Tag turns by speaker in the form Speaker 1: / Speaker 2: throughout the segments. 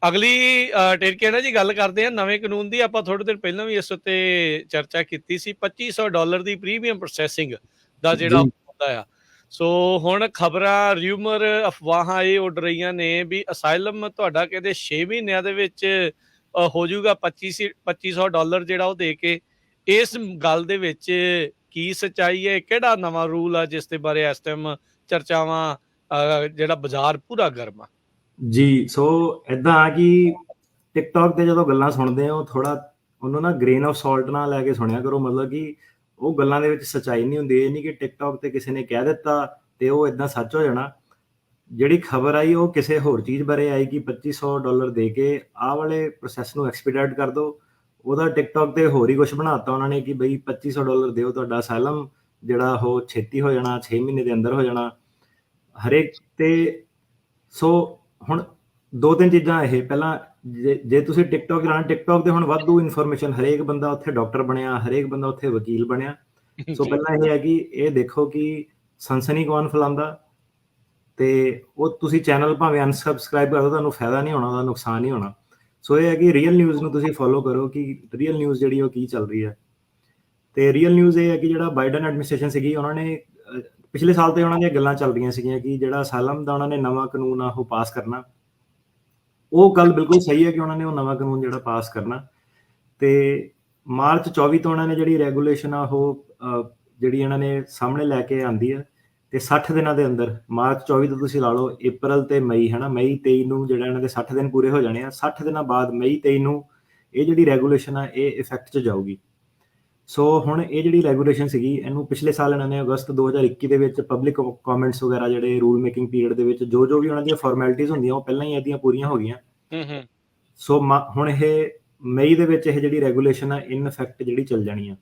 Speaker 1: ਅਗਲੀ ਟੇਰਕੇਨਾ ਜੀ ਗੱਲ ਕਰਦੇ ਹਾਂ ਨਵੇਂ ਕਾਨੂੰਨ ਦੀ। ਆਪਾਂ ਥੋੜੇ ਦਿਨ ਪਹਿਲਾਂ ਵੀ ਇਸ ਉੱਤੇ ਚਰਚਾ ਕੀਤੀ ਸੀ। $2500 ਦੀ ਪ੍ਰੀਮੀਅਮ ਪ੍ਰੋਸੈਸਿੰਗ ਦਾ ਜਿਹੜਾ ਹੁੰਦਾ ਆ। ਸੋ ਹੁਣ ਖਬਰਾਂ, ਰਿਊਮਰ, ਅਫਵਾਹਾਂ ਇਹ ਉੱਡ ਰਹੀਆਂ ਨੇ ਵੀ ਅਸਾਈਲਮ ਤੁਹਾਡਾ ਕਹਿੰਦੇ 6 ਮਹੀਨਿਆਂ ਦੇ ਵਿੱਚ ਹੋ ਜਾਊਗਾ $2500 ਜਿਹੜਾ ਉਹ ਦੇ ਕੇ। ਇਸ ਗੱਲ ਦੇ ਵਿੱਚ ਕੀ ਸੱਚਾਈ ਹੈ? ਕਿਹੜਾ ਨਵਾਂ ਰੂਲ ਆ ਜਿਸ ਦੇ ਬਾਰੇ ਇਸ ਟਾਈਮ ਚਰਚਾਵਾਂ, ਜਿਹੜਾ ਬਾਜ਼ਾਰ ਪੂਰਾ ਗਰਮ ਆ?
Speaker 2: ਜੀ, ਸੋ ਇੱਦਾਂ ਆ ਕਿ ਟਿਕਟੋਕ ਤੇ ਜਦੋਂ ਗੱਲਾਂ ਸੁਣਦੇ ਹੋ ਥੋੜਾ ਉਹਨੂੰ ਨਾ ਗ੍ਰੇਨ ਆਫ ਸਾਲਟ ਨਾਲ ਲੈ ਕੇ ਸੁਣਿਆ ਕਰੋ। ਮਤਲਬ ਕਿ ਉਹ ਗੱਲਾਂ ਦੇ ਵਿੱਚ ਸੱਚਾਈ ਨਹੀਂ ਹੁੰਦੀ। ਇਹ ਨਹੀਂ ਕਿ ਟਿਕਟੋਕ ਤੇ ਕਿਸੇ ਨੇ ਕਹਿ ਦਿੱਤਾ ਤੇ ਉਹ ਇਦਾਂ ਸੱਚ ਹੋ ਜਾਣਾ। ਜਿਹੜੀ ਖਬਰ ਆਈ ਉਹ ਕਿਸੇ ਹੋਰ ਚੀਜ਼ ਬਾਰੇ ਆਈ ਕਿ $2500 ਦੇ ਕੇ ਆਹ ਵਾਲੇ ਪ੍ਰੋਸੈਸ ਨੂੰ ਐਕਸਪੀਡਾਈਟ ਕਰ ਦਿਓ। ਉਹਦਾ ਟਿਕਟੋਕ ਤੇ ਹੋਰ ਹੀ ਕੁਝ ਬਣਾਤਾ ਉਹਨਾਂ ਨੇ ਕਿ ਬਈ $2500 ਦਿਓ, ਤੁਹਾਡਾ ਅਸਾਈਲਮ ਜਿਹੜਾ ਉਹ ਛੇਤੀ ਹੋ ਜਾਣਾ, 6 ਮਹੀਨੇ ਦੇ ਅੰਦਰ ਹੋ ਜਾਣਾ ਹਰੇਕ ਤੇ। ਸੋ ਹੁਣ ਦੋ ਤਿੰਨ ਚੀਜ਼ਾਂ ਇਹ, ਪਹਿਲਾਂ ਜੇ ਤੁਸੀਂ ਟਿਕਟੋਕ ਚਲਾਉਣਾ, ਟਿਕਟੋਕ ਤੇ ਹੁਣ ਵਾਧੂ ਇਨਫੋਰਮੇਸ਼ਨ, ਹਰੇਕ ਬੰਦਾ ਉੱਥੇ ਡਾਕਟਰ ਬਣਿਆ, ਹਰੇਕ ਬੰਦਾ ਉੱਥੇ ਵਕੀਲ ਬਣਿਆ। ਸੋ ਪਹਿਲਾਂ ਇਹ ਹੈ ਕਿ ਇਹ ਦੇਖੋ ਕਿ ਸਨਸਨੀ ਕੌਣ ਫੈਲਾਉਂਦਾ, ਤੇ ਉਹ ਤੁਸੀਂ ਚੈਨਲ ਭਾਵੇਂ ਅਨਸਬਸਕ੍ਰਾਈਬ ਕਰ ਦਿਓ, ਤੁਹਾਨੂੰ ਫਾਇਦਾ ਨਹੀਂ ਹੋਣਾ, ਉਹਦਾ ਨੁਕਸਾਨ ਨਹੀਂ ਹੋਣਾ। ਸੋ ਇਹ ਹੈ ਕਿ ਰੀਅਲ ਨਿਊਜ਼ ਨੂੰ ਤੁਸੀਂ ਫੋਲੋ ਕਰੋ ਕਿ ਰੀਅਲ ਨਿਊਜ਼ ਜਿਹੜੀ ਉਹ ਕੀ ਚੱਲ ਰਹੀ ਹੈ। ਤੇ ਰੀਅਲ ਨਿਊਜ਼ ਇਹ ਹੈ ਕਿ ਜਿਹੜਾ ਬਾਈਡਨ ਐਡਮਿਨਿਸਟ੍ਰੇਸ਼ਨ ਸੀਗੀ, ਉਹਨਾਂ ਨੇ ਪਿਛਲੇ ਸਾਲ ਤੇ ਉਹਨਾਂ ਦੀਆਂ ਗੱਲਾਂ ਚੱਲ ਰਹੀਆਂ ਸੀਗੀਆਂ ਕਿ ਜਿਹੜਾ ਅਸਾਈਲਮ ਦਾ ਉਹਨਾਂ ਨੇ ਨਵਾਂ ਕਾਨੂੰਨ ਆ ਉਹ ਪਾਸ ਕਰਨਾ। ਉਹ ਗੱਲ ਬਿਲਕੁਲ ਸਹੀ ਹੈ ਕਿ ਉਹਨਾਂ ਨੇ ਉਹ ਨਵਾਂ ਕਾਨੂੰਨ ਜਿਹੜਾ ਪਾਸ ਕਰਨਾ। ਤੇ ਮਾਰਚ 24 ਤੋਂ ਉਹਨਾਂ ਨੇ ਜਿਹੜੀ ਰੈਗੂਲੇਸ਼ਨ ਆ ਉਹ ਜਿਹੜੀ ਇਹਨਾਂ ਨੇ ਸਾਹਮਣੇ ਲੈ ਕੇ ਆਂਦੀ ਆ। ਤੇ 60 ਦਿਨਾਂ ਦੇ ਅੰਦਰ, ਮਾਰਚ 24 ਤੋਂ ਤੁਸੀਂ ਲਾ ਲਓ ਅਪ੍ਰੈਲ ਤੇ ਮਈ, ਹੈ ਨਾ, ਮਈ 23 ਨੂੰ ਜਿਹੜਾ ਇਹਨਾਂ ਦੇ 60 ਦਿਨ ਪੂਰੇ ਹੋ ਜਾਣੇ ਆ। 60 ਦਿਨਾਂ ਬਾਅਦ ਮਈ 23 ਨੂੰ ਇਹ ਜਿਹੜੀ ਰੈਗੂਲੇਸ਼ਨ ਆ ਇਹ ਇਫੈਕਟ 'ਚ ਜਾਊਗੀ। ਸੋ ਹੁਣ ਇਹ ਜਿਹੜੀ ਰੈਗੂਲੇਸ਼ਨ ਸੀਗੀ, ਇਹਨੂੰ ਪਿਛਲੇ ਸਾਲ ਇਹਨਾਂ ਨੇ ਅਗਸਤ 2021 ਦੇ ਵਿੱਚ ਪਬਲਿਕ ਕਮੈਂਟਸ ਵਗੈਰਾ ਜਿਹੜੇ ਰੂਲ ਮੇਕਿੰਗ ਪੀਰੀਅਡ ਦੇ ਵਿੱਚ ਜੋ ਵੀ ਉਹਨਾਂ ਦੀਆਂ ਫਾਰਮੈਲਿਟੀਜ਼ ਹੁੰਦੀਆਂ ਉਹ ਪਹਿਲਾਂ ਹੀ ਇਹਦੀਆਂ ਪੂਰੀਆਂ ਹੋ ਗਈਆਂ। ਸੋ ਹੁਣ ਇਹ ਮਈ ਦੇ ਵਿੱਚ ਇਹ ਜਿਹੜੀ ਰੈਗੂਲੇਸ਼ਨ ਆ ਇਨ ਇਫੈਕਟ ਜਿਹੜੀ ਚੱਲ ਜਾਣੀ ਆ।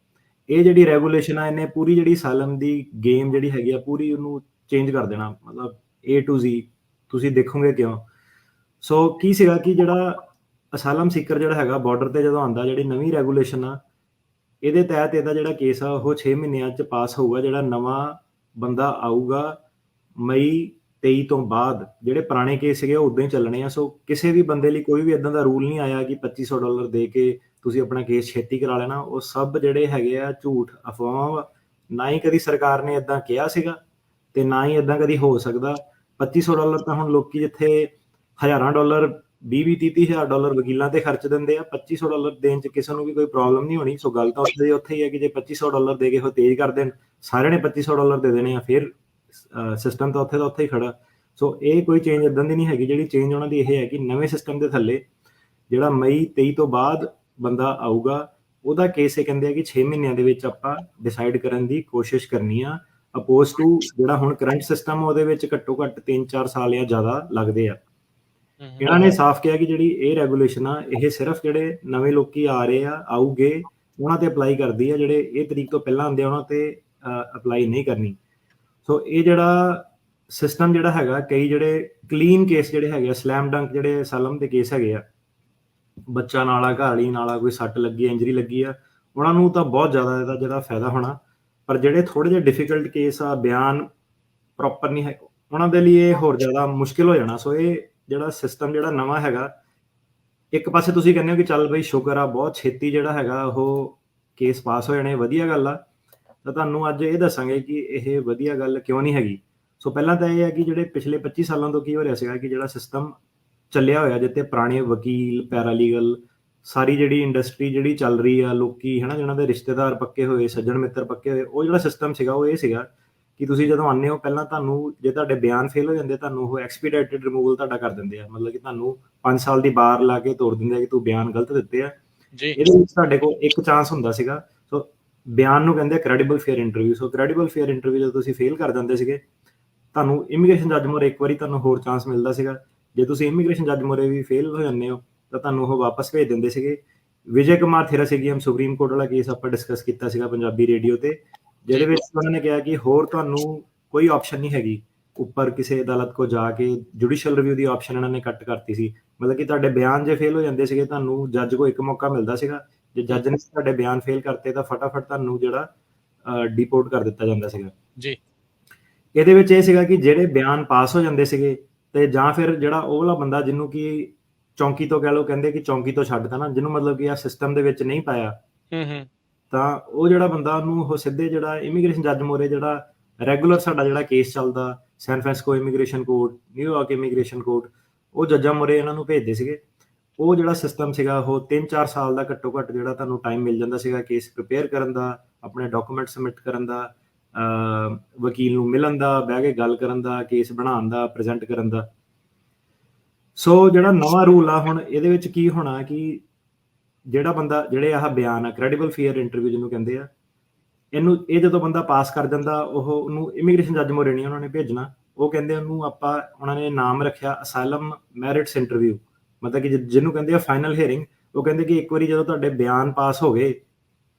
Speaker 2: ਇਹ ਜਿਹੜੀ ਰੈਗੂਲੇਸ਼ਨ ਆ ਇਹਨੇ ਪੂਰੀ ਜਿਹੜੀ ਅਸਾਈਲਮ ਦੀ ਗੇਮ ਜਿਹੜੀ ਹੈਗੀ ਆ ਪੂਰੀ ਉਹਨੂੰ ਚੇਂਜ ਕਰ ਦੇਣਾ, ਮਤਲਬ A to Z। ਤੁਸੀਂ ਦੇਖੋਗੇ ਕਿਉਂ। ਸੋ ਕੀ ਸੀਗਾ ਕਿ ਜਿਹੜਾ ਅਸਾਈਲਮ ਸੀਕਰ ਜਿਹੜਾ ਹੈਗਾ ਬਾਰਡਰ ਤੇ ਜਦੋਂ ਆਉਂਦਾ, ਜਿਹੜੀ ਨਵੀਂ ਰੈਗੂਲੇਸ਼ਨ ਆ ਇਹਦੇ ਤਹਿਤ ਇਹਦਾ ਜਿਹੜਾ ਕੇਸ ਆ ਉਹ 6 ਮਹੀਨਿਆਂ 'ਚ ਪਾਸ ਹੋਊਗਾ। ਜਿਹੜਾ ਨਵਾਂ ਬੰਦਾ ਆਊਗਾ ਮਈ 23 ਤੋਂ ਬਾਅਦ, ਜਿਹੜੇ ਪੁਰਾਣੇ ਕੇਸ ਸੀਗੇ ਉਹ ਉਦਾਂ ਹੀ ਚੱਲਣੇ ਆ। ਸੋ ਕਿਸੇ ਵੀ ਬੰਦੇ ਲਈ ਕੋਈ ਵੀ ਇਦਾਂ ਦਾ ਰੂਲ ਨਹੀਂ ਆਇਆ ਕਿ $2500 ਦੇ ਕੇ ਤੁਸੀਂ ਆਪਣਾ ਕੇਸ ਛੇਤੀ ਕਰਾ ਲੈਣਾ। ਉਹ ਸਭ ਜਿਹੜੇ ਹੈਗੇ ਆ ਝੂਠ, ਅਫਵਾਹਾਂ। ਨਾ ਹੀ ਕਦੀ ਸਰਕਾਰ ਨੇ ਇਦਾਂ ਕਿਹਾ ਸੀਗਾ ਤੇ ਨਾ ਹੀ ਇਦਾਂ ਕਦੀ ਹੋ ਸਕਦਾ। $2500 ਤਾਂ ਹੁਣ ਲੋਕੀ ਜਿੱਥੇ ਹਜ਼ਾਰਾਂ ਡਾਲਰ, 20-30 ਹਜ਼ਾਰ $20,000 ਵਕੀਲਾਂ ਤੇ ਖਰਚ ਦਿੰਦੇ ਆ, $2500 ਦੇਣ 'ਚ ਕਿਸੇ ਨੂੰ ਵੀ ਕੋਈ ਪ੍ਰੋਬਲਮ ਨਹੀਂ ਹੋਣੀ। ਸੋ ਗੱਲ ਤਾਂ ਉੱਥੇ ਹੀ ਹੈ ਕਿ ਜੇ $2500 ਦੇ ਕੇ ਉਹ ਤੇਜ਼ ਕਰ ਦੇਣ, ਸਾਰਿਆਂ ਨੇ $2500 ਦੇ ਦੇਣੇ ਆ, ਫਿਰ ਸਿਸਟਮ ਤਾਂ ਉੱਥੇ ਹੀ ਖੜਾ। ਸੋ ਇਹ ਕੋਈ ਚੇਂਜ ਇਦਾਂ ਦੀ ਨਹੀਂ ਹੈਗੀ। ਜਿਹੜੀ ਚੇਂਜ ਉਹਨਾਂ ਦੀ ਇਹ ਹੈ ਕਿ ਨਵੇਂ ਸਿਸਟਮ ਦੇ ਥੱਲੇ ਜਿਹੜਾ ਮਈ 23 ਤੋਂ ਬਾਅਦ ਬੰਦਾ ਆਊਗਾ ਉਹਦਾ ਕੇਸ ਇਹ ਕਹਿੰਦੇ ਆ ਕਿ 6 ਮਹੀਨਿਆਂ ਦੇ ਵਿੱਚ ਆਪਾਂ ਡਿਸਾਈਡ ਕਰਨ ਦੀ ਕੋਸ਼ਿਸ਼ ਕਰਨੀ ਆ, ਅਪੋਜ਼ ਟੂ ਜਿਹੜਾ ਹੁਣ ਕਰੰਟ ਸਿਸਟਮ ਉਹਦੇ ਵਿੱਚ ਘੱਟੋ ਘੱਟ 3-4 ਸਾਲ ਜਾਂ ਜ਼ਿਆਦਾ ਲੱਗਦੇ ਆ। ਇਹਨਾਂ ਨੇ ਸਾਫ਼ ਕਿਹਾ ਕਿ ਜਿਹੜੀ ਇਹ ਰੈਗੂਲੇਸ਼ਨ ਆ ਇਹ ਸਿਰਫ ਜਿਹੜੇ ਨਵੇਂ ਲੋਕੀ ਆ ਰਹੇ ਆ, ਆਊਗੇ, ਉਹਨਾਂ ਤੇ ਅਪਲਾਈ ਕਰਦੀ ਆ। ਜਿਹੜੇ ਇਹ ਤਰੀਕ ਤੋਂ ਪਹਿਲਾਂ ਆਉਂਦੇ ਆ ਉਹਨਾਂ ਤੇ ਅਪਲਾਈ ਨਹੀਂ ਕਰਨੀ। ਸੋ ਇਹ ਜਿਹੜਾ ਸਿਸਟਮ ਜਿਹੜਾ ਹੈਗਾ, ਕਈ ਜਿਹੜੇ ਕਲੀਨ ਕੇਸ ਜਿਹੜੇ ਹੈਗੇ ਆ, ਸਲੈਮ ਡੰਕ ਜਿਹੜੇ ਅਸਾਈਲਮ ਦੇ ਕੇਸ ਹੈਗੇ ਆ, ਬੱਚਾ ਨਾਲਾ, ਘਾਲੀ ਨਾਲਾ, ਕੋਈ ਸੱਟ ਲੱਗੀ, ਇੰਜਰੀ ਲੱਗੀ ਆ, ਉਹਨਾਂ ਨੂੰ ਤਾਂ ਬਹੁਤ ਜ਼ਿਆਦਾ ਇਹਦਾ ਜਿਹੜਾ ਫਾਇਦਾ ਹੋਣਾ। ਪਰ ਜਿਹੜੇ ਥੋੜੇ ਜਿਹੇ ਡਿਫਿਕਲਟ ਕੇਸ ਆ, ਬਿਆਨ ਪ੍ਰੋਪਰ ਨਹੀਂ ਹੈ, ਉਹਨਾਂ ਦੇ ਲਈ ਇਹ ਹੋਰ ਜ਼ਿਆਦਾ ਮੁਸ਼ਕਿਲ ਹੋ ਜਾਣਾ। ਸੋ ਇਹ ਜਿਹੜਾ ਸਿਸਟਮ ਜਿਹੜਾ ਨਵਾਂ ਹੈਗਾ, ਇੱਕ ਪਾਸੇ ਤੁਸੀਂ ਕਹਿੰਦੇ ਹੋ ਕਿ ਚੱਲ ਬਈ ਸ਼ੁਕਰ ਆ, ਬਹੁਤ ਛੇਤੀ ਜਿਹੜਾ ਹੈਗਾ ਉਹ ਕੇਸ ਪਾਸ ਹੋ ਜਾਣੇ, ਵਧੀਆ ਗੱਲ ਆ। ਤਾਂ ਤੁਹਾਨੂੰ ਅੱਜ ਇਹ ਦੱਸਾਂਗੇ ਕਿ ਇਹ ਵਧੀਆ ਗੱਲ ਕਿਉਂ ਨਹੀਂ ਹੈਗੀ। ਸੋ ਪਹਿਲਾਂ ਤਾਂ ਇਹ ਹੈ ਕਿ ਜਿਹੜੇ ਪਿਛਲੇ 25 ਸਾਲਾਂ ਤੋਂ ਕੀ ਹੋ ਰਿਹਾ ਸੀਗਾ ਕਿ ਜਿਹੜਾ ਸਿਸਟਮ ਚੱਲਿਆ ਹੋਇਆ, ਜਿੱਥੇ ਪੁਰਾਣੇ ਵਕੀਲ, ਪੈਰਾਲੀਗਲ, ਸਾਰੀ ਜਿਹੜੀ ਇੰਡਸਟਰੀ ਜਿਹੜੀ ਚੱਲ ਰਹੀ ਆ, ਲੋਕੀ ਹੈ ਨਾ ਜਿਹਨਾਂ ਦੇ ਰਿਸ਼ਤੇਦਾਰ ਪੱਕੇ ਹੋਏ, ਸੱਜਣ ਮਿੱਤਰ ਪੱਕੇ ਹੋਏ, ਉਹ ਜਿਹੜਾ ਸਿਸਟਮ ਸੀਗਾ ਉਹ ਇਹ ਸੀਗਾ ਕਿ ਤੁਸੀਂ ਜਦੋਂ ਆਉਂਦੇ ਹੋ ਪਹਿਲਾਂ ਤੁਹਾਨੂੰ, ਜੇ ਤੁਹਾਡੇ ਬਿਆਨ ਫੇਲ ਹੋ ਜਾਂਦੇ, ਤੁਹਾਨੂੰ ਉਹ ਐਕਸਪੀਡਾਈਟਡ ਰਿਮੂਵਲ ਤੁਹਾਡਾ ਕਰ ਦਿੰਦੇ ਆ। ਮਤਲਬ ਕਿ ਤੁਹਾਨੂੰ 5 ਸਾਲ ਦੀ ਬਾਰ ਲਾ ਕੇ ਤੋੜ ਦਿੰਦੇ ਆ ਕਿ ਤੂੰ ਬਿਆਨ ਗਲਤ ਦਿੱਤੇ ਆ। ਇਹਦੇ ਵਿੱਚ ਤੁਹਾਡੇ ਕੋਲ ਇੱਕ ਚਾਂਸ ਹੁੰਦਾ ਸੀਗਾ। ਸੋ ਬਿਆਨ ਨੂੰ ਕਹਿੰਦੇ ਕ੍ਰੈਡੀਬਲ ਫੇਅਰ ਇੰਟਰਵਿਊ। ਸੋ ਕ੍ਰੈਡੀਬਲ ਫੇਅਰ ਇੰਟਰਵਿਊ ਜਦੋਂ ਤੁਸੀਂ ਫੇਲ ਕਰ ਜਾਂਦੇ ਸੀਗੇ, ਤੁਹਾਨੂੰ ਇਮੀਗ੍ਰੇਸ਼ਨ ਜੱਜ ਮੋਰੇ ਇੱਕ ਵਾਰੀ ਤੁਹਾਨੂੰ ਹੋਰ ਚਾਂਸ ਮਿਲਦਾ ਸੀਗਾ। ਜੇ ਤੁਸੀਂ ਇਮੀਗ੍ਰੇਸ਼ਨ ਜੱਜ ਮੋਰੇ ਵੀ ਫੇਲ ਹੋ ਜਾਂਦੇ ਹੋ ਤਾਂ ਤੁਹਾਨੂੰ ਉਹ ਵਾਪਸ ਭੇਜ ਦਿੰਦੇ ਸੀਗੇ। ਵਿਜੇ ਕੁਮਾਰ ਥੇਰਾਸੀਗੀਅਮ ਸੁਪਰੀਮ ਕੋਰਟ ਵਾਲਾ ਕੇਸ ਆਪਾਂ ਡਿਸਕਸ ਕੀਤਾ ਸੀਗਾ ਪੰਜਾਬੀ ਰੇਡੀਓ ਤੇ, ਜਿਹਦੇ ਵਿੱਚ ਉਹਨਾਂ ਨੇ ਕਿਹਾ ਕਿ ਹੋਰ ਤੁਹਾਨੂੰ ਕੋਈ ਆਪਸ਼ਨ ਨਹੀਂ ਹੈਗੀ ਉੱਪਰ ਕਿਸੇ ਅਦਾਲਤ ਕੋ ਜਾ ਕੇ। ਜੁਡੀਸ਼ੀਅਲ ਰਿਵਿਊ ਦੀ ਆਪਸ਼ਨ ਇਹਨਾਂ ਨੇ ਕੱਟ ਕਰਤੀ ਸੀ। ਮਤਲਬ ਕਿ ਤੁਹਾਡੇ ਬਿਆਨ ਜੇ ਫੇਲ ਹੋ ਜਾਂਦੇ ਸੀਗੇ, ਤੁਹਾਨੂੰ ਜੱਜ ਕੋ ਇੱਕ ਮੌਕਾ ਮਿਲਦਾ ਸੀਗਾ। ਜੇ ਜੱਜ ਨੇ ਤੁਹਾਡੇ ਬਿਆਨ ਫੇਲ ਕਰਤੇ ਤਾਂ ਫਟਾਫਟ ਤੁਹਾਨੂੰ ਜਿਹੜਾ ਡਿਪੋਰਟ ਕਰ ਦਿੱਤਾ ਜਾਂਦਾ ਸੀਗਾ ਜੀ। ਇਹਦੇ ਵਿੱਚ ਇਹ ਸੀਗਾ ਕਿ ਜਿਹੜੇ ਬਿਆਨ ਪਾਸ ਹੋ ਜਾਂਦੇ ਸੀਗੇ ਤੇ ਜਾਂ ਫਿਰ ਜਿਹੜਾ ਉਹ ਵਾਲਾ ਬੰਦਾ ਜਿਹਨੂੰ ਕਿ ਚੌਂਕੀ ਤੋਂ ਕਹਿ ਲਓ, ਕਹਿੰਦੇ ਕਿ ਚੌਂਕੀ ਤੋਂ ਛੱਡਤਾ ਨਾ, ਜਿਹਨੂੰ ਮਤਲਬ ਕਿ ਆ ਸਿਸਟਮ ਦੇ ਵਿੱਚ ਨਹੀਂ ਪਾਇਆ, ਤਾਂ ਉਹ ਜਿਹੜਾ ਬੰਦਾ ਉਹਨੂੰ ਉਹ ਸਿੱਧੇ ਜਿਹੜਾ ਇਮੀਗ੍ਰੇਸ਼ਨ ਜੱਜ ਮੋਰੇ ਜਿਹੜਾ ਰੈਗੂਲਰ ਸਾਡਾ ਜਿਹੜਾ ਕੇਸ ਚੱਲਦਾ San Francisco immigration court, New York immigration court, ਉਹ ਜੱਜਾਂ ਮੋਰੇ ਇਹਨਾਂ ਨੂੰ ਭੇਜਦੇ ਸੀਗੇ। ਉਹ ਜਿਹੜਾ ਸਿਸਟਮ ਸੀਗਾ ਉਹ 3-4 ਸਾਲ ਦਾ ਘੱਟੋ ਘੱਟ ਜਿਹੜਾ ਤੁਹਾਨੂੰ ਟਾਈਮ ਮਿਲ ਜਾਂਦਾ ਸੀਗਾ ਕੇਸ ਪ੍ਰਿਪੇਅਰ ਕਰਨ ਦਾ, ਆਪਣੇ ਡਾਕੂਮੈਂਟ ਸਬਮਿਟ ਕਰਨ ਦਾ, ਵਕੀਲ ਨੂੰ ਮਿਲਣ ਦਾ, ਬਹਿ ਕੇ ਗੱਲ ਕਰਨ ਦਾ, ਕੇਸ ਬਣਾਉਣ ਦਾ, ਪ੍ਰੈਜ਼ੈਂਟ ਕਰਨ ਦਾ। ਸੋ ਜਿਹੜਾ ਨਵਾਂ ਰੂਲ ਆ ਹੁਣ ਇਹਦੇ ਵਿੱਚ ਕੀ ਹੋਣਾ ਕਿ ਜਿਹੜਾ ਬੰਦਾ ਜਿਹੜੇ ਆਹ ਬਿਆਨ ਆ ਕ੍ਰੈਡੀਬਲ ਫੀਅਰ ਇੰਟਰਵਿਊ ਜਿਹਨੂੰ ਕਹਿੰਦੇ ਆ, ਇਹ ਜਦੋਂ ਬੰਦਾ ਪਾਸ ਕਰ ਜਾਂਦਾ ਉਹਨੂੰ ਇਮੀਗ੍ਰੇਸ਼ਨ ਜੱਜ ਮੋਰੇ ਨਹੀਂ ਉਹਨਾਂ ਨੇ ਭੇਜਣਾ। ਉਹ ਕਹਿੰਦੇ ਉਹਨੂੰ ਉਹਨਾਂ ਨੇ ਨਾਮ ਰੱਖਿਆ ਅਸਾਈਲਮ ਮੈਰਿਟਸ ਇੰਟਰਵਿਊ, ਮਤਲਬ ਕਿ ਜਿਹਨੂੰ ਕਹਿੰਦੇ ਆ ਫਾਈਨਲ ਹੀਅਰਿੰਗ। ਉਹ ਕਹਿੰਦੇ ਕਿ ਇੱਕ ਵਾਰੀ ਜਦੋਂ ਤੁਹਾਡੇ ਬਿਆਨ ਪਾਸ ਹੋ ਗਏ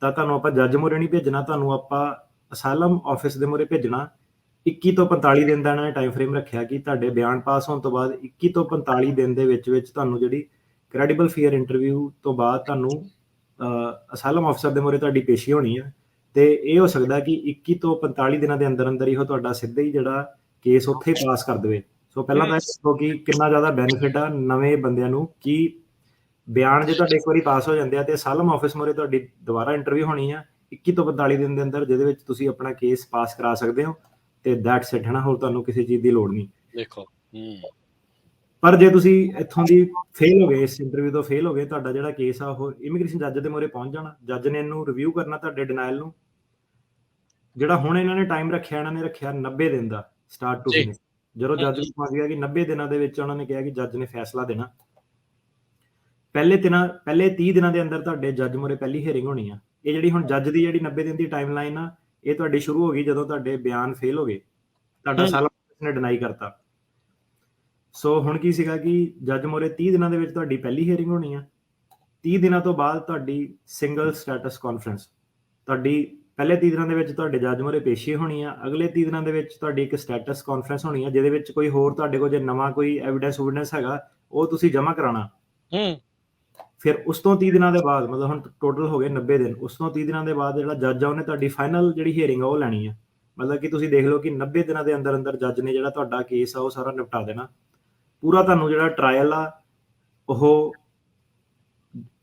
Speaker 2: ਤਾਂ ਤੁਹਾਨੂੰ ਆਪਾਂ ਜੱਜ ਮੋਰੇ ਨਹੀਂ ਭੇਜਣਾ, ਤੁਹਾਨੂੰ ਆਪਾਂ ਅਸਾਈਲਮ ਆਫਿਸ ਦੇ ਮੋਰੇ ਭੇਜਣਾ। 21 ਤੋਂ 45 ਦਿਨ ਦਾ ਇਹਨਾਂ ਨੇ ਟਾਈਮ ਫਰੇਮ ਰੱਖਿਆ ਕਿ ਤੁਹਾਡੇ ਬਿਆਨ ਪਾਸ ਹੋਣ ਤੋਂ ਬਾਅਦ 21 ਤੋਂ 45 ਦਿਨ ਦੇ ਵਿੱਚ ਤੁਹਾਨੂੰ ਜਿਹੜੀ ਕ੍ਰੈਡੀਬਲ ਫੀਅਰ ਇੰਟਰਵਿਊ ਤੋਂ ਬਾਅਦ ਤੁਹਾਨੂੰ ਅਸਾਈਲਮ ਆਫਿਸਰ ਦੇ ਮੋਰੇ ਤੁਹਾਡੀ ਪੇਸ਼ੀ ਹੋਣੀ ਹੈ। ਤੇ ਇਹ ਹੋ ਸਕਦਾ ਕਿ 21 ਤੋਂ 45 ਦਿਨਾਂ ਦੇ ਅੰਦਰ ਅੰਦਰ ਹੀ ਉਹ ਤੁਹਾਡਾ ਸਿੱਧਾ ਹੀ ਜਿਹੜਾ ਕੇਸ ਉੱਥੇ ਪਾਸ ਕਰ ਦੇਵੇ। ਸੋ ਪਹਿਲਾਂ ਤਾਂ ਦੇਖੋ ਕਿ ਕਿੰਨਾ ਜ਼ਿਆਦਾ ਬੈਨੀਫਿਟ ਆ ਨਵੇਂ ਬੰਦਿਆਂ ਨੂੰ ਕਿ ਬਿਆਨ ਜੇ ਤੁਹਾਡੇ ਇੱਕ ਵਾਰੀ ਪਾਸ ਹੋ ਜਾਂਦੇ ਆ ਤੇ ਅਸਾਈਲਮ ਆਫਿਸ ਮੋਰੇ ਤੁਹਾਡੀ ਦੁਬਾਰਾ ਇੰਟਰਵਿਊ ਹੋਣੀ ਆ 21 ਤੋਂ 45 ਦਿਨ ਦੇ ਅੰਦਰ, ਜਿਹਦੇ ਵਿੱਚ ਤੁਸੀਂ ਆਪਣਾ ਕੇਸ ਪਾਸ ਕਰਾ ਸਕਦੇ ਹੋ ਤੇ ਦੈਟਸ ਇਟ, ਹੈ ਨਾ। ਹੋਰ ਤੁਹਾਨੂੰ ਕਿਸੇ ਚੀਜ਼ ਦੀ ਲੋੜ ਨਹੀਂ। ਦੇਖੋ ਪਰ ਜੇ ਤੁਸੀਂ ਇੱਥੋਂ ਦੀ ਫੇਲ ਹੋ ਗਏ, ਇਸ ਇੰਟਰਵਿਊ ਤੋਂ ਫੇਲ ਹੋ ਗਏ, ਤੁਹਾਡਾ ਜਿਹੜਾ ਕੇਸ ਆ ਉਹ ਇਮੀਗ੍ਰੇਸ਼ਨ ਜੱਜ ਦੇ ਮੋਰੇ ਪਹੁੰਚ ਜਾਣਾ। ਜੱਜ ਨੇ ਇਹਨੂੰ ਰਿਵਿਊ ਕਰਨਾ ਤੁਹਾਡੇ ਡਿਨਾਇਲ ਨੂੰ। ਜਿਹੜਾ ਹੁਣ ਇਹਨਾਂ ਨੇ ਟਾਈਮ ਰੱਖਿਆ, ਇਹਨਾਂ ਨੇ ਰੱਖਿਆ 90 ਦਿਨ ਦਾ ਸਟਾਰਟ ਟੂ ਫਿਨਿਸ਼। ਜਦੋਂ ਜੱਜ ਨੂੰ ਪਹੁੰਚ ਗਿਆ ਕਿ 90 ਦਿਨਾਂ ਦੇ ਵਿੱਚ ਉਹਨਾਂ ਨੇ ਕਿਹਾ ਕਿ ਜੱਜ ਨੇ ਫੈਸਲਾ ਦੇਣਾ। ਪਹਿਲੇ 30 ਦਿਨਾਂ ਦੇ ਅੰਦਰ ਤੁਹਾਡੇ ਜੱਜ ਮੋਰੇ ਪਹਿਲੀ ਹੀਅਰਿੰਗ ਹੋਣੀ ਆ। ਇਹ ਜਿਹੜੀ ਹੁਣ ਜੱਜ ਦੀ ਜਿਹੜੀ 90 ਦਿਨ ਦੀ ਟਾਈਮ ਲਾਈਨ ਆ, ਇਹ ਤੁਹਾਡੀ ਸ਼ੁਰੂ ਹੋ ਗਈ ਜਦੋਂ ਤੁਹਾਡੇ ਬਿਆਨ ਫੇਲ ਹੋ ਗਏ, ਤੁਹਾਡਾ ਅਸਾਈਲਮ ਨੇ ਡਿਨਾਈ ਕਰਤਾ। ਸੋ ਹੁਣ ਕੀ ਸੀਗਾ ਕਿ ਜੱਜ ਮੋਰੇ 30 ਦਿਨਾਂ ਦੇ ਵਿੱਚ ਤੁਹਾਡੀ ਪਹਿਲੀ ਹੀਅਰਿੰਗ ਹੋਣੀ ਆ। 30 ਦਿਨਾਂ ਤੋਂ ਬਾਅਦ ਤੁਹਾਡੀ ਸਿੰਗਲ ਸਟੇਟਸ ਕਾਨਫਰੰਸ, ਤੁਹਾਡੀ ਪਹਿਲੇ 30 ਦਿਨਾਂ ਦੇ ਵਿੱਚ ਤੁਹਾਡੇ ਜੱਜ ਮੋਰੇ ਪੇਸ਼ੀ ਹੋਣੀ ਆ। ਅਗਲੇ 30 ਦਿਨਾਂ ਦੇ ਵਿੱਚ ਤੁਹਾਡੀ ਇੱਕ ਸਟੇਟਸ ਕਾਨਫਰੰਸ ਹੋਣੀ ਆ, ਜਿਹਦੇ ਵਿੱਚ ਕੋਈ ਹੋਰ ਤੁਹਾਡੇ ਕੋਲ ਜੇ ਨਵਾਂ ਕੋਈ ਐਵੀਡੈਂਸ ਹੈਗਾ ਉਹ ਤੁਸੀਂ ਜਮ੍ਹਾਂ ਕਰਾਉਣਾ। ਫਿਰ ਉਸ ਤੋਂ 30 ਦਿਨਾਂ ਦੇ ਬਾਅਦ, ਮਤਲਬ ਹੁਣ ਟੋਟਲ ਹੋ ਗਏ 90 ਦਿਨ, ਉਸ ਤੋਂ 30 ਦਿਨਾਂ ਦੇ ਬਾਅਦ ਜਿਹੜਾ ਜੱਜ ਆ ਉਹਨੇ ਤੁਹਾਡੀ ਫਾਈਨਲ ਜਿਹੜੀ ਹੀਅਰਿੰਗ ਆ ਉਹ ਲੈਣੀ ਆ। ਮਤਲਬ ਕਿ ਤੁਸੀਂ ਦੇਖ ਲਓ ਕਿ 90 ਦਿਨਾਂ ਦੇ ਅੰਦਰ ਅੰਦਰ ਜੱਜ ਨੇ ਜਿਹੜਾ ਤੁਹਾਡਾ ਕੇਸ ਆ ਉਹ ਸਾਰਾ ਨਿਪਟਾ ਦੇਣਾ। ਪੂਰਾ ਤੁਹਾਨੂੰ ਜਿਹੜਾ ਟਰਾਇਲ ਆ ਉਹ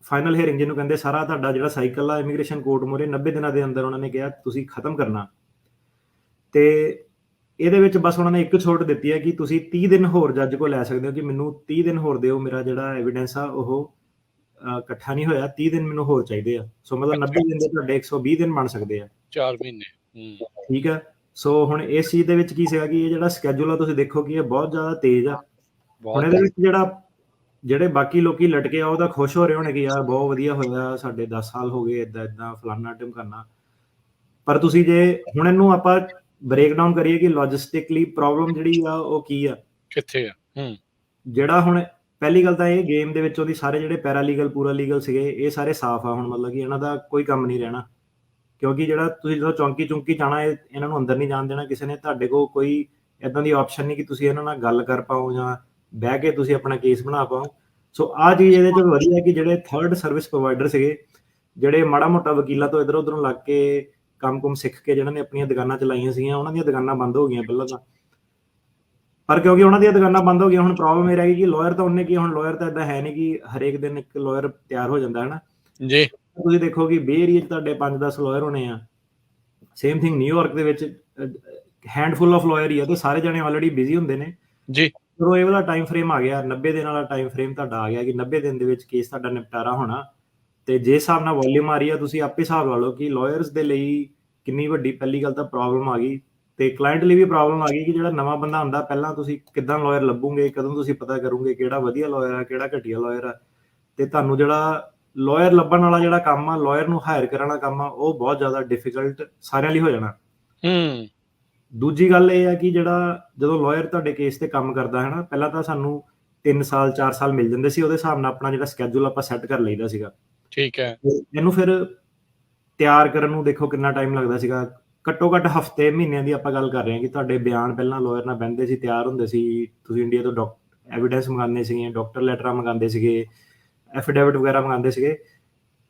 Speaker 2: ਫਾਈਨਲ ਹੀਅਰਿੰਗ ਜਿਹਨੂੰ ਕਹਿੰਦੇ, ਸਾਰਾ ਤੁਹਾਡਾ ਜਿਹੜਾ ਸਾਈਕਲ ਆ ਇਮੀਗ੍ਰੇਸ਼ਨ ਕੋਰਟ ਮੋਰੇ 90 ਦਿਨਾਂ ਦੇ ਅੰਦਰ ਉਹਨਾਂ ਨੇ ਕਿਹਾ ਤੁਸੀਂ ਖਤਮ ਕਰਨਾ। ਤੇ ਇਹਦੇ ਵਿੱਚ ਬਸ ਉਹਨਾਂ ਨੇ ਇੱਕ ਛੋਟ ਦਿੱਤੀ ਹੈ ਕਿ ਤੁਸੀਂ 30 ਦਿਨ ਹੋਰ ਜੱਜ ਕੋਲ ਲੈ ਸਕਦੇ ਹੋ ਕਿ ਮੈਨੂੰ 30 ਦਿਨ ਹੋਰ ਦਿਓ, ਮੇਰਾ ਜਿਹੜਾ ਐਵੀਡੈਂਸ ਆ ਉਹ ਇਕੱਠਾ ਨਹੀਂ ਹੋਇਆ, 30 ਦਿਨ ਮੈਨੂੰ ਹੋਰ ਚਾਹੀਦੇ ਆ। ਸੋ ਮਤਲਬ 90 ਦਿਨ ਦੇ ਤੁਹਾਡੇ 120 ਦਿਨ ਬਣ ਸਕਦੇ ਆ, 4 ਮਹੀਨੇ। ਠੀਕ ਆ। ਸੋ ਹੁਣ ਇਸ ਚੀਜ਼ ਦੇ ਵਿੱਚ ਕੀ ਸੀਗਾ ਕਿ ਇਹ ਜਿਹੜਾ ਸਕੈਜੂਲ ਆ ਤੁਸੀਂ ਦੇਖੋ ਕਿ ਇਹ ਬਹੁਤ ਜ਼ਿਆਦਾ ਤੇਜ਼ ਆ। ਹੁਣ ਇਹਦੇ ਵਿੱਚ ਜਿਹੜੇ ਬਾਕੀ ਲੋਕੀ ਲਟਕੇ ਆ ਉਹ ਤਾਂ ਖੁਸ਼ ਹੋ ਰਹੇ ਹੋਣੇ ਕਿ ਯਾਰ ਬਹੁਤ ਵਧੀਆ ਹੋਇਆ, ਸਾਡੇ 10 ਸਾਲ ਹੋ ਗਏ ਏਦਾਂ ਫਲਾਨਾ ਟਾਈਮ ਕਰਨਾ। ਪਰ ਤੁਸੀਂ ਜੇ ਹੁਣ ਇਹਨੂੰ ਆਪਾਂ ਬ੍ਰੇਕ ਡਾਊਨ ਕਰੀਏ ਕਿ ਲੌਜਿਸਟਿਕਲੀ ਪ੍ਰੋਬਲਮ ਜਿਹੜੀ ਆ ਉਹ ਕੀ ਆ, ਕਿੱਥੇ ਆ। ਜਿਹੜਾ ਹੁਣ ਪਹਿਲੀ ਗੱਲ ਤਾਂ ਇਹ ਗੇਮ ਦੇ ਵਿੱਚ ਉਹਦੀ ਸਾਰੇ ਜਿਹੜੇ ਪੈਰਾਲੀਗਲ ਪੂਰਾ ਲੀਗਲ ਸੀਗੇ ਇਹ ਸਾਰੇ ਸਾਫ਼ ਆ ਹੁਣ, ਮਤਲਬ ਕਿ ਇਹਨਾਂ ਦਾ ਕੋਈ ਕੰਮ ਨਹੀਂ ਰਹਿਣਾ। ਕਿਉਂਕਿ ਜਿਹੜਾ ਤੁਸੀਂ ਜਦੋਂ ਚੌਂਕੀ ਜਾਣਾ, ਇਹਨਾਂ ਨੂੰ ਅੰਦਰ ਨਹੀਂ ਜਾਣ ਦੇਣਾ ਕਿਸੇ ਨੇ। ਤੁਹਾਡੇ ਕੋਲ ਕੋਈ ਏਦਾਂ ਦੀ ਆਪਸ਼ਨ ਨਹੀਂ ਕਿ ਤੁਸੀਂ ਇਹਨਾਂ ਨਾਲ ਗੱਲ ਕਰ ਪਾਓ ਜਾਂ ਬਹਿ ਕੇ ਤੁਸੀਂ ਆਪਣਾ ਕੇਸ ਬਣਾ ਪਾਓ। ਸੋ ਆਹ ਚੀਜ਼ ਇਹਦੇ ਚ ਵਧੀਆ ਕਿ ਜਿਹੜੇ ਥਰਡ ਸਰਵਿਸ ਪ੍ਰੋਵਾਈਡਰ ਸੀਗੇ, ਜਿਹੜੇ ਮਾੜਾ ਮੋਟਾ ਵਕੀਲਾਂ ਤੋਂ ਇੱਧਰ ਉੱਧਰੋਂ ਲੱਗ ਕੇ ਕੰਮ ਸਿੱਖ ਕੇ ਜਿਹਨਾਂ ਨੇ ਆਪਣੀਆਂ ਦੁਕਾਨਾਂ ਚਲਾਈਆਂ ਸੀਗੀਆਂ, ਉਹਨਾਂ ਦੀਆਂ ਦੁਕਾਨਾਂ ਬੰਦ ਹੋ ਗਈਆਂ ਪਹਿਲਾਂ ਤਾਂ। ਪਰ ਕਿਉਂਕਿ ਉਹਨਾਂ ਦੀਆਂ ਦੁਕਾਨਾਂ ਬੰਦ ਹੋ ਗਈਆਂ, ਹੁਣ ਪ੍ਰੋਬਲਮ ਇਹ ਰਹਿ ਗਈ ਕਿ ਲਾਇਰ ਤਾਂ ਉਹਨੇ ਕੀ, ਹੁਣ ਲਾਇਰ ਤਾਂ ਏਦਾਂ ਹੈ ਨਹੀਂ ਕਿ ਹਰੇਕ ਦਿਨ ਇੱਕ ਲਾਇਰ ਤਿਆਰ ਹੋ ਜਾਂਦਾ ਹੈ ਨਾ ਜੀ। ਤੁਸੀਂ ਦੇਖੋ ਕਿ ਬੇ ਏਰੀਆ 'ਚ ਤੁਹਾਡੇ 5-10 ਲਾਇਰ ਹੋਣੇ ਆ। ਸੇਮ ਥਿੰਗ ਨਿਊਯਾਰਕ ਦੇ ਵਿੱਚ ਹੈਂਡਫੁੱਲ ਆਫ ਲਾਇਰ ਹੀ ਆ ਤੇ ਸਾਰੇ ਜਣੇ ਆਲਰੇਡੀ ਬਿਜ਼ੀ ਹੁੰਦੇ ਨੇ ਜੀ। ਜਦੋਂ ਇਹ ਵਾਲਾ ਟਾਈਮ ਫਰੇਮ ਆ ਗਿਆ, 90 ਦਿਨ ਵਾਲਾ ਟਾਈਮ ਫਰੇਮ ਤੁਹਾਡਾ ਆ ਗਿਆ ਕਿ 90 ਦਿਨ ਦੇ ਵਿੱਚ ਕੇਸ ਤੁਹਾਡਾ ਨਿਪਟਾਰਾ ਹੋਣਾ। ਤੇ ਜੇ ਹਿਸਾਬ ਨਾਲ ਵੋਲਿਊਮ ਆ ਰਹੀ ਆ, ਤੁਸੀਂ ਆਪੇ ਹਿਸਾਬ ਲਾ ਲਓ ਕਿ ਲਾਇਰਸ ਦੇ ਲਈ ਕਿੰਨੀ ਵੱਡੀ ਪਹਿਲੀ ਗੱਲ ਤਾਂ ਪ੍ਰੋਬਲਮ ਆ ਗਈ ਤੇ ਕਲਾਇੰਟ ਲਈ ਵੀ ਪ੍ਰੋਬਲਮ ਆ ਗਈ ਕਿ ਜਿਹੜਾ ਨਵਾਂ ਬੰਦਾ ਆਉਂਦਾ, ਪਹਿਲਾਂ ਤੁਸੀਂ ਕਿੱਦਾਂ ਲਾਇਰ ਲੱਭੋਗੇ, ਕਦੋਂ ਤੁਸੀਂ ਪਤਾ ਕਰੋਗੇ ਕਿਹੜਾ ਵਧੀਆ ਲਾਇਰ ਆ ਕਿਹੜਾ ਘਟੀਆ ਲਾਇਰ ਆ। ਤੇ ਤੁਹਾਨੂੰ ਜਿਹੜਾ ਲਾਇਰ ਲੱਭਣ ਵਾਲਾ ਜਿਹੜਾ ਕੰਮ ਆ, ਲਾਇਰ ਨੂੰ ਹਾਇਰ ਕਰਨ ਵਾਲਾ ਕੰਮ ਆ, ਉਹ ਬਹੁਤ ਜ਼ਿਆਦਾ ਡਿਫਿਕਲਟ ਸਾਰਿਆਂ ਲਈ ਹੋ ਜਾਣਾ। ਦੂਜੀ ਗੱਲ ਇਹ ਆ ਕਿ ਜਦੋਂ ਲਾਇਰ ਤੁਹਾਡੇ ਕੇਸ ਤੇ ਕੰਮ ਕਰਦਾ ਹੈ ਨਾ, ਪਹਿਲਾਂ ਤਾਂ ਸਾਨੂੰ 3 ਸਾਲ 4 ਸਾਲ ਮਿਲ ਜਾਂਦੇ ਸੀ, ਉਹਦੇ ਹਿਸਾਬ ਨਾਲ ਆਪਣਾ ਜਿਹੜਾ ਸਕੈਜੂਲ ਆਪਾਂ ਸੈੱਟ ਕਰ ਲਈਦਾ ਸੀਗਾ। ਠੀਕ ਹੈ। ਇਹਨੂੰ ਫਿਰ ਤਿਆਰ ਕਰਨ ਨੂੰ ਦੇਖੋ ਕਿੰਨਾ ਟਾਈਮ ਲੱਗਦਾ ਸੀਗਾ। ਘੱਟੋ ਘੱਟ ਹਫ਼ਤੇ ਮਹੀਨਿਆਂ ਦੀ ਆਪਾਂ ਗੱਲ ਕਰ ਰਹੇ ਹਾਂ ਕਿ ਤੁਹਾਡੇ ਬਿਆਨ ਪਹਿਲਾਂ ਲਾਇਰ ਨਾਲ ਬਹਿੰਦੇ ਸੀ, ਤਿਆਰ ਹੁੰਦੇ ਸੀ, ਤੁਸੀਂ ਇੰਡੀਆ ਤੋਂ ਐਵੀਡੈਂਸ ਮੰਗਾਉਂਦੇ ਸੀਗੇ, ਡਾਕਟਰ ਲੈਟਰਾਂ ਮੰਗਾਉਂਦੇ ਸੀਗੇ, ਐਫੀਡੇਵਿਟ ਵਗੈਰਾ ਮੰਗਾਉਂਦੇ ਸੀਗੇ,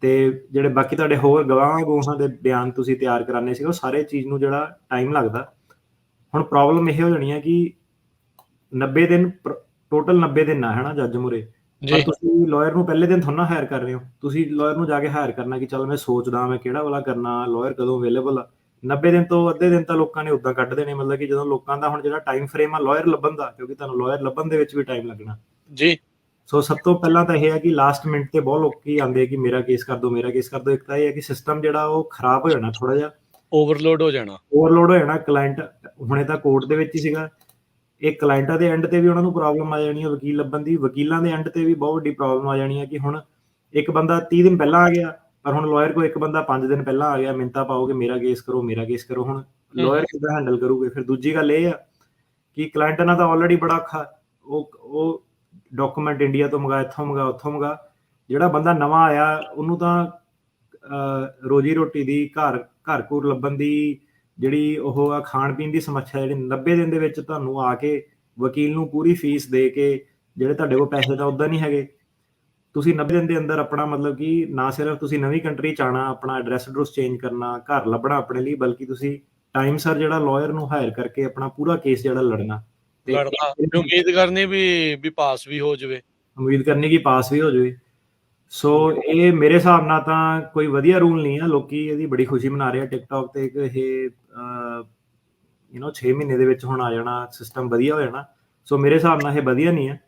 Speaker 2: ਤੇ ਜਿਹੜੇ ਬਾਕੀ ਤੁਹਾਡੇ ਹੋਰ ਗਵਾਹਾਂ ਦੇ ਬਿਆਨ ਤੁਸੀਂ ਤਿਆਰ ਕਰਾਉਂਦੇ ਸੀਗੇ, ਉਹ ਸਾਰੇ ਚੀਜ਼ ਨੂੰ ਜਿਹੜਾ ਟਾਈਮ ਲੱਗਦਾ। ਹੁਣ ਪ੍ਰੋਬਲਮ ਇਹ ਹੋ ਜਾਣੀ ਹੈ ਕਿ 90 ਦਿਨ ਟੋਟਲ 90 ਦਿਨ ਆ ਹੈ ਨਾ ਜੱਜ ਮੂਹਰੇ,
Speaker 1: ਜੀ
Speaker 2: ਪਰ ਤੁਸੀਂ ਲਾਇਰ ਨੂੰ ਪਹਿਲੇ ਦਿਨ ਥੋੜ੍ਹਾ ਨਾ ਹਾਇਰ ਕਰ ਰਹੇ ਹੋ, ਤੁਸੀਂ ਲਾਇਰ ਨੂੰ ਜਾ ਕੇ ਹਾਇਰ ਕਰਨਾ ਕਿ ਚੱਲ ਮੈਂ ਸੋਚਦਾ ਮੈਂ ਕਿਹੜਾ ਵਾਲਾ ਕਰਨਾ, ਲਾਇਰ ਕਦੋਂ ਅਵੇਲੇਬਲ ਆ। 90 ਦਿਨ ਤੋਂ ਅੱਧੇ ਦਿਨ ਤਾਂ ਲੋਕਾਂ ਨੇ ਉੱਦਾਂ ਕੱਢ ਦੇਣੇ, ਮਤਲਬ ਕਿ ਜਦੋਂ ਲੋਕਾਂ ਦਾ ਹੁਣ ਜਿਹੜਾ ਟਾਈਮ ਫਰੇਮ ਆ ਲਾਇਰ ਲੱਭਣ ਦਾ, ਕਿਉਂਕਿ ਤੁਹਾਨੂੰ ਲਾਇਰ ਲੱਭਣ ਦੇ ਵਿੱਚ ਵੀ ਟਾਈਮ ਲੱਗਣਾ।
Speaker 1: ਜੀ
Speaker 2: ਸੋ ਸਭ ਤੋਂ ਪਹਿਲਾਂ ਤਾਂ ਇਹ ਹੈ ਕਿ ਲਾਸਟ ਮਿੰਟ ਤੇ ਬਹੁਤ ਲੋਕੀ ਆਉਂਦੇ ਕਿ ਮੇਰਾ ਕੇਸ ਕਰ ਦਿਓ, ਮੇਰਾ ਕੇਸ ਕਰ ਦਿਓ। ਇੱਕ ਤਾਂ ਇਹ ਹੈ ਕਿ ਸਿਸਟਮ ਜਿਹੜਾ ਉਹ ਖਰਾਬ ਹੋ ਜਾਣਾ ਥੋੜਾ ਜਿਹਾ,
Speaker 1: ਓਵਰਲੋਡ ਹੋ ਜਾਣਾ।
Speaker 2: ਓਵਰਲੋਡ ਹੋ ਜਾਣਾ। ਕਲਾਇੰਟ ਹੁਣੇ ਤਾਂ ਕੋਰਟ ਦੇ ਵਿੱਚ ਹੀ ਸੀਗਾ, ਇਹ ਕਲਾਇੰਟਾਂ ਦੇ ਐਂਡ ਤੇ ਵੀ ਉਹਨਾਂ ਨੂੰ ਪ੍ਰੋਬਲਮ ਆ ਜਾਣੀ ਹੈ ਵਕੀਲ ਲੱਭਣ ਦੀ, ਵਕੀਲਾਂ ਦੇ ਐਂਡ ਤੇ ਵੀ ਬਹੁਤ ਵੱਡੀ ਪ੍ਰੋਬਲਮ ਆ ਜਾਣੀ ਹੈ ਕਿ ਹੁਣ ਇੱਕ ਬੰਦਾ 30 ਦਿਨ ਪਹਿਲਾਂ ਆ ਗਿਆ, ਪਰ ਹੁਣ ਲਾਇਰ ਕੋਲ ਇੱਕ ਬੰਦਾ 5 ਦਿਨ ਪਹਿਲਾਂ ਆ ਗਿਆ, ਮਿੰਤਾ ਪਾਓਗੇ ਮੇਰਾ ਕੇਸ ਕਰੋ, ਮੇਰਾ ਕੇਸ ਕਰੋ। ਹੁਣ ਲਾਇਰ ਕਿੱਦਾਂ ਹੈਂਡਲ ਕਰੂਗੇ? ਫਿਰ ਦੂਜੀ ਗੱਲ ਇਹ ਆ ਕਿ ਕਲਾਇੰਟ ਨਾਲ ਤਾਂ ਆਲਰੇਡੀ ਬੜਾ ਔਖਾ, ਉਹ ਡਾਕੂਮੈਂਟ ਇੰਡੀਆ ਤੋਂ ਮੰਗਾ, ਇੱਥੋਂ ਮੰਗਾ, ਉੱਥੋਂ ਮੰਗਾ। ਜਿਹੜਾ ਬੰਦਾ ਨਵਾਂ ਆਇਆ ਉਹਨੂੰ ਤਾਂ ਰੋਜੀ ਰੋਟੀ ਦੀ, ਘਰ ਘੂਰ ਲੱਭਣ ਦੀ ਜਿਹੜੀ ਉਹ ਆ, ਖਾਣ ਪੀਣ ਦੀ ਸਮੱਸਿਆ, ਜਿਹੜੀ 90 ਦਿਨ ਦੇ ਵਿੱਚ ਤੁਹਾਨੂੰ ਆ ਕੇ ਵਕੀਲ ਨੂੰ ਪੂਰੀ ਫੀਸ ਦੇ ਕੇ, ਜਿਹੜੇ ਤੁਹਾਡੇ ਕੋਲ ਪੈਸੇ ਤਾਂ ਉੱਦਾਂ ਨਹੀਂ ਹੈਗੇ, ਤੁਸੀਂ 90 ਦਿਨ ਦੇ ਅੰਦਰ ਆਪਣਾ ਮਤਲਬ ਕਿ ਨਾ ਸਿਰਫ ਤੁਸੀਂ ਨਵੀਂ ਕੰਟਰੀ 'ਚ ਆਉਣਾ, ਆਪਣਾ ਐਡਰੈਸ ਐਡਰੈਸ ਚੇਂਜ ਕਰਨਾ, ਘਰ ਲੱਭਣਾ ਆਪਣੇ ਲਈ, ਬਲਕਿ ਤੁਸੀਂ ਟਾਈਮ ਸਰ ਜਿਹੜਾ ਲਾਇਰ ਨੂੰ ਹਾਇਰ ਕਰਕੇ ਆਪਣਾ ਪੂਰਾ ਕੇਸ ਜਿਹੜਾ ਲੜਨਾ, ਤੇ
Speaker 1: ਲੜਨਾ, ਉਮੀਦ ਕਰਨੀ ਵੀ ਪਾਸ ਵੀ ਹੋ ਜਾਵੇ,
Speaker 2: ਉਮੀਦ ਕਰਨੀ ਕਿ ਪਾਸ ਵੀ ਹੋ ਜਾਵੇ। ਸੋ ਇਹ ਮੇਰੇ ਹਿਸਾਬ ਨਾਲ ਤਾਂ ਕੋਈ ਵਧੀਆ ਰੂਲ ਨਹੀਂ ਆ। ਲੋਕੀ ਇਹਦੀ ਬੜੀ ਖੁਸ਼ੀ ਮਨਾ ਰਹੇ ਆ ਟਿਕਟੌਕ ਤੇ ਕਿ ਇਹ 6 ਮਹੀਨੇ ਦੇ ਵਿੱਚ ਹੁਣ ਆ ਜਾਣਾ, ਸਿਸਟਮ ਵਧੀਆ ਹੋ ਜਾਣਾ। ਸੋ ਮੇਰੇ ਹਿਸਾਬ ਨਾਲ ਇਹ ਵਧੀਆ ਨਹੀਂ ਹੈ।